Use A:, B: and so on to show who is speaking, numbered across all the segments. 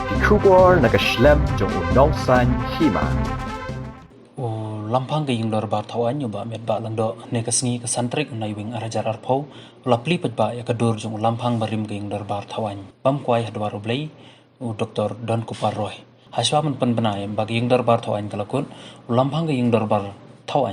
A: Kikubor nakaslem jong unongsan Hima.
B: Lamphang Ïing Dorbar Thaw ba met ba langdo ne kasngi ka santrik na Ïing arajar arpho la pli pat ba ya kadur jong Lamphang barim Ïing Dorbar Thaw bam kwai hadwar oblei Dr. Donkupar roy haswa man pan banai ba Ïing Dorbar Thaw kalakun Lamphang Ïing Dorbar Thaw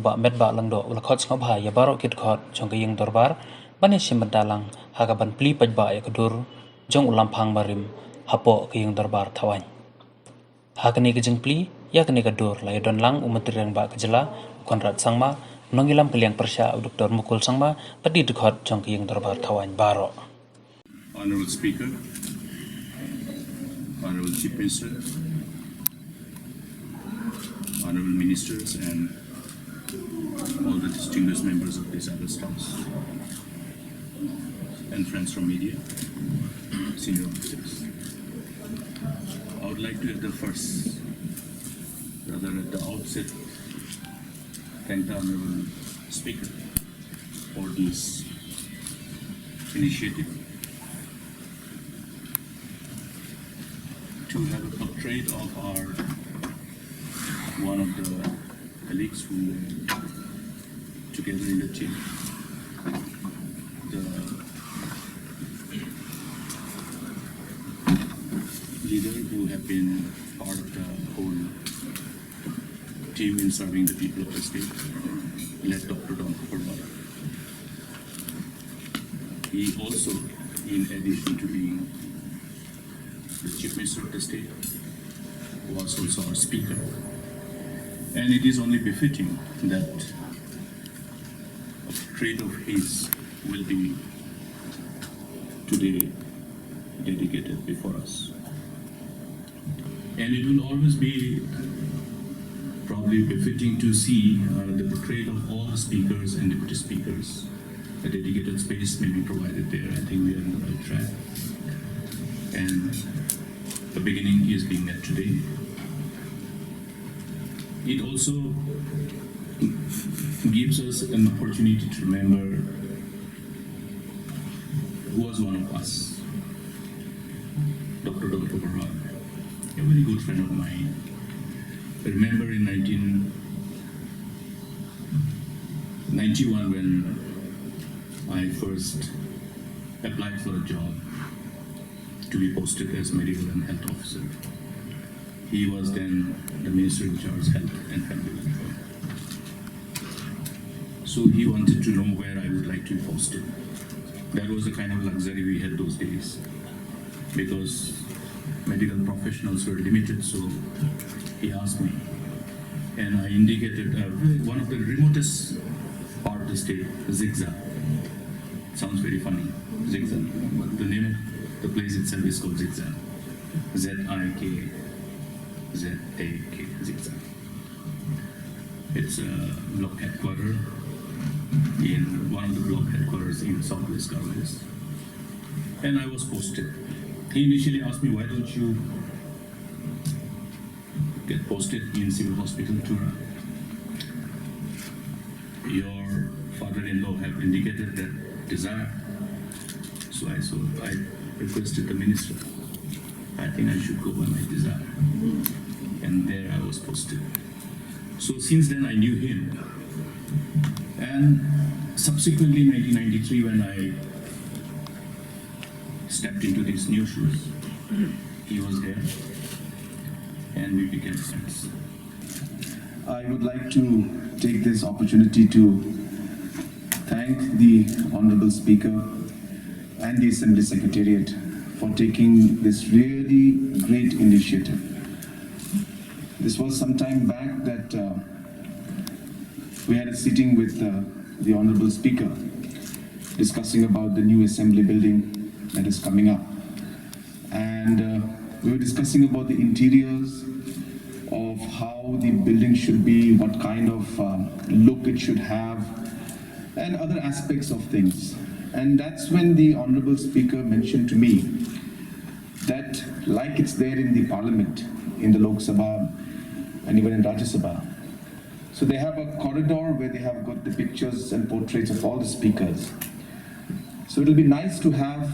B: ba met ba langdo la khot ngab ha ya baro kit khot jong Ïing Dorbar bane simadalang haga ban pli pat ba ya kadur jong Lamphang barim hapo Ïing Dorbar Thaw hakani kejeng pli ya kene kadur lai don lang umatriang ba kejela konrad sangma nongilam keliang persya Dr. Mukul sangma padi dekhot jong Ïing Dorbar Thaw baro.
C: Honorable Speaker, Honorable Chief Minister, Honorable Ministers, and all the distinguished members of this August House, and friends from media, senior officers. I would like to at the outset, thank the Honorable Speaker for this initiative to have a portrait of one of the colleagues who were together in the team, the leader who have been part of the whole team in serving the people of the state, led Dr. Donkupar. He also, in addition to being the Chief Minister of the state, was also our Speaker. And it is only befitting that a portrait of his will be today dedicated before us. And it will always be probably befitting to see the portrait of all the speakers and deputy speakers. A dedicated space may be provided there. I think we are on the right track. And the beginning is being met today. It also gives us an opportunity to remember who was one of us, Dr. Donkupar, a very good friend of mine. I remember in 1991 when I first applied for a job to be posted as medical and health officer. He was then the Minister in charge of Health and Family Welfare. So he wanted to know where I would like to be posted. That was the kind of luxury we had those days, because medical professionals were limited, so he asked me. And I indicated one of the remotest part of the state, Zigzag. Sounds very funny, Zigzag. But the name of the place itself is called Zigzag. Z-I-K-Z-A-K, Zigzag. It's a block headquarters in one of the block headquarters in Southwest Garments. And I was posted. He initially asked me, why don't you get posted in Civil Hospital, Tura? Your father-in-law have indicated that desire. So I requested the minister. I think I should go by my desire. And there I was posted. So since then I knew him. And subsequently in 1993 when I stepped into these new shoes, he was there and we became friends.
D: I would like to take this opportunity to thank the Honorable Speaker and the Assembly Secretariat for taking this really great initiative. This was some time back that we had a sitting with the Honorable Speaker discussing about the new Assembly building that is coming up. And we were discussing about the interiors of how the building should be, what kind of look it should have, and other aspects of things. And that's when the Honorable Speaker mentioned to me that, like it's there in the Parliament, in the Lok Sabha and even in Rajya Sabha, so they have a corridor where they have got the pictures and portraits of all the speakers. So it'll be nice to have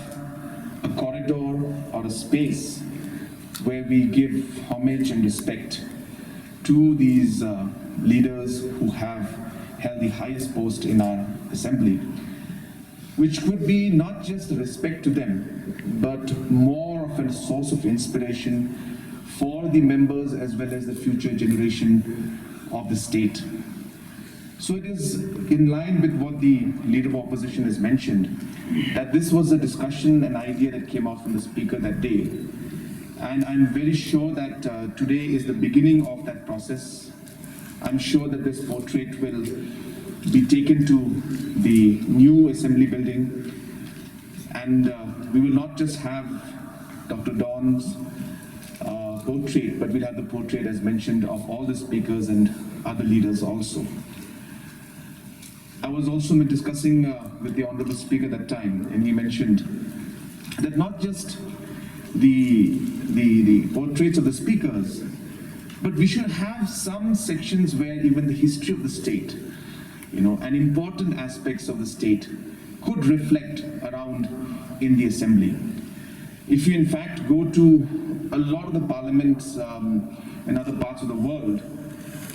D: a corridor or a space where we give homage and respect to these leaders who have held the highest post in our assembly, which could be not just a respect to them, but more of a source of inspiration for the members as well as the future generation of the state. So it is in line with what the Leader of Opposition has mentioned, that this was a discussion, an idea that came out from the Speaker that day. And I'm very sure that today is the beginning of that process. I'm sure that this portrait will be taken to the new assembly building, and we will not just have Dr. Don's portrait, but we'll have the portrait, as mentioned, of all the speakers and other leaders also. I was also discussing with the Honorable Speaker that time, and he mentioned that not just the portraits of the speakers, but we should have some sections where even the history of the state, and important aspects of the state could reflect around in the assembly. If you in fact go to a lot of the parliaments in other parts of the world,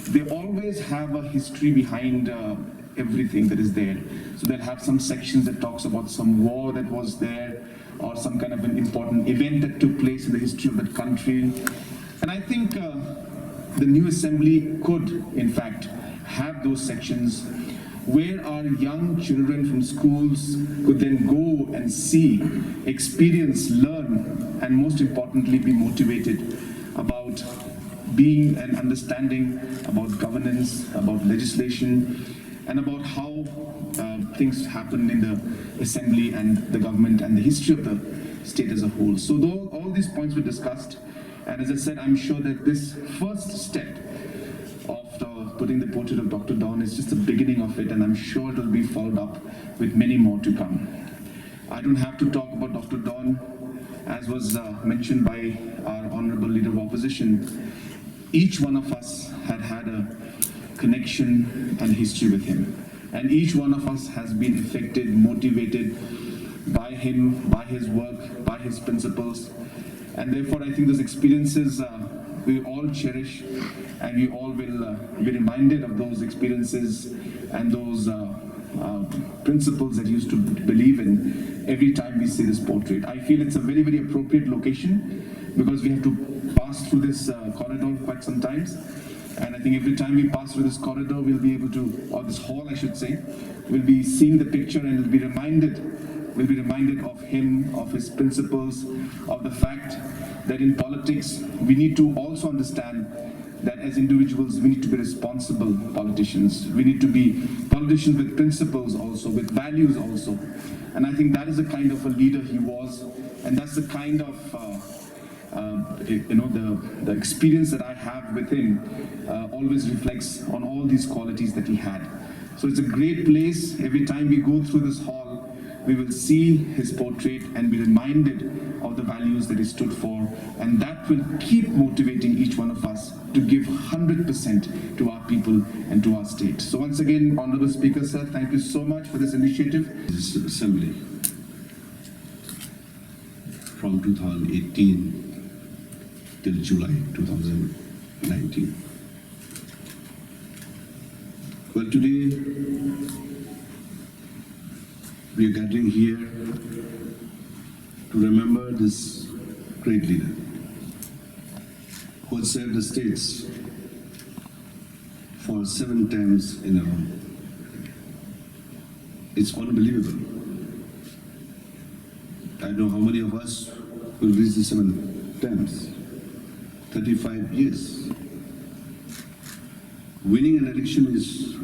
D: they always have a history behind everything that is there. So they'll have some sections that talks about some war that was there, or some kind of an important event that took place in the history of that country. And I think the new assembly could in fact have those sections where our young children from schools could then go and see, experience, learn, and most importantly be motivated about being and understanding about governance, about legislation, and about how things happen in the assembly and the government and the history of the state as a whole. So all these points were discussed, and as I said, I'm sure that this first step of putting the portrait of Dr. Don is just the beginning of it, and I'm sure it will be followed up with many more to come. I don't have to talk about Dr. Don, as was mentioned by our Honorable Leader of Opposition. Each one of us had a connection and history with him, and each one of us has been affected, motivated by him, by his work, by his principles, and therefore I think those experiences we all cherish, and we all will be reminded of those experiences and those principles that he used to believe in every time we see this portrait. I feel it's a very, very appropriate location because we have to pass through this corridor quite sometimes. And I think every time we pass through this corridor, we'll be able to, or this hall I should say, we'll be seeing the picture and we'll be reminded of him, of his principles, of the fact that in politics, we need to also understand that as individuals, we need to be responsible politicians. We need to be politicians with principles also, with values also. And I think that is the kind of a leader he was, and that's the kind of the experience that I have with him always reflects on all these qualities that he had. So it's a great place. Every time we go through this hall, we will see his portrait and be reminded of the values that he stood for, and that will keep motivating each one of us to give 100% to our people and to our state. So once again, Honorable Speaker, sir, thank you so much for this initiative.
E: This assembly from 2018 till July 2019. Well, today we are gathering here to remember this great leader who has served the states for 7 terms in a row. It's unbelievable. I don't know how many of us will reach the 7 terms. 35 years. Winning an election is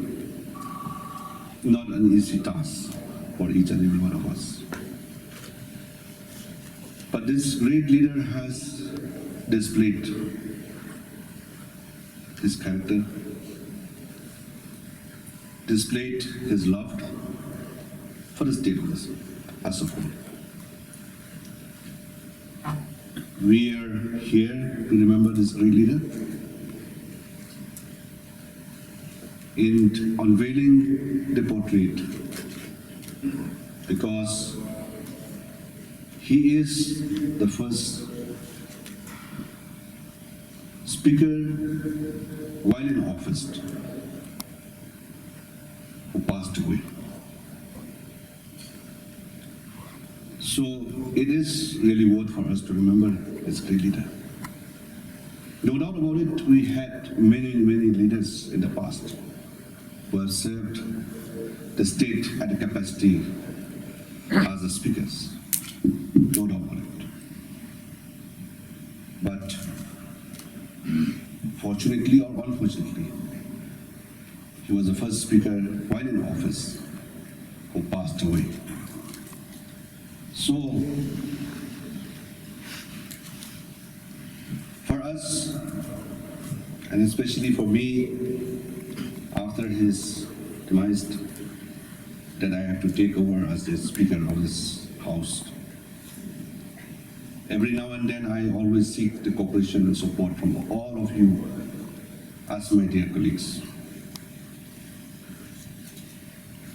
E: not an easy task for each and every one of us. But this great leader has displayed his character, displayed his love for the state as a whole. We are here to remember this great leader in unveiling the portrait because he is the first speaker while in office who passed away. So it is really worth for us to remember this great leader. No doubt about it, we had many leaders in the past who have served the state at the capacity as the speakers. No doubt about it. But fortunately or unfortunately, he was the first speaker while in office who passed away. So, for us, and especially for me, after his demise, that I have to take over as the Speaker of this House. Every now and then, I always seek the cooperation and support from all of you as my dear colleagues.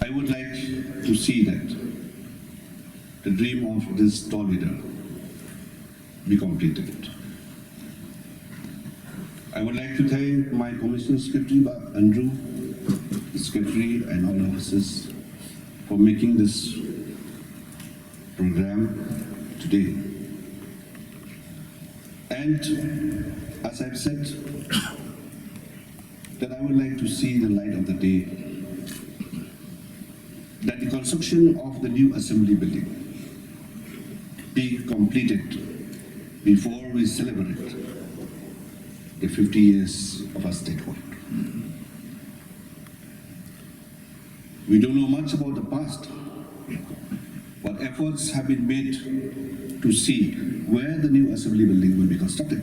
E: I would like to see that the dream of this tall leader be completed. I would like to thank my Commission Secretary, Andrew, the Secretary and all officers for making this program today. And as I've said, that I would like to see the light of the day, that the construction of the new assembly building be completed before we celebrate the 50 years of our statehood. We don't know much about the past, but efforts have been made to see where the new assembly building will be constructed.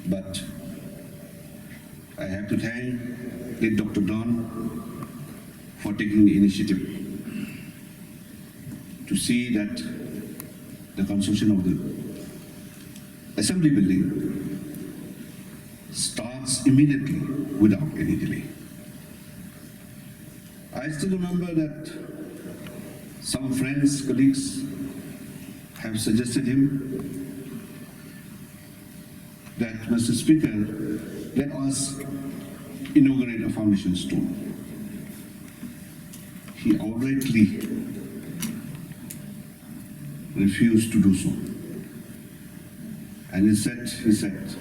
E: But I have to thank Dr. Don for taking the initiative to see that the construction of the assembly building starts immediately without any delay. I still remember that some friends, colleagues have suggested him that, Mr. Speaker, let us inaugurate a foundation stone. He outrightly refused to do so. And he said,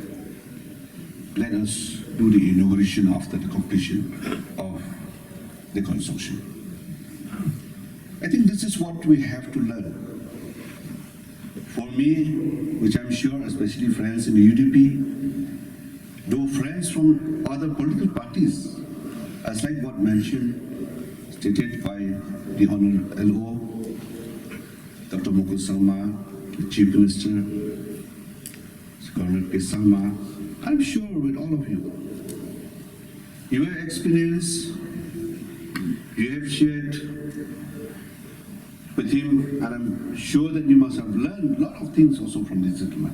E: let us do the inauguration after the completion of the construction. I think this is what we have to learn. For me, which I'm sure especially friends in the UDP, though friends from other political parties, as like what mentioned, stated by the Honorable LO, Dr. Mukul Salma, the Chief Minister, Colonel K. Salma, I'm sure with all of you, your experience, you have shared with him, and I'm sure that you must have learned a lot of things also from this gentleman.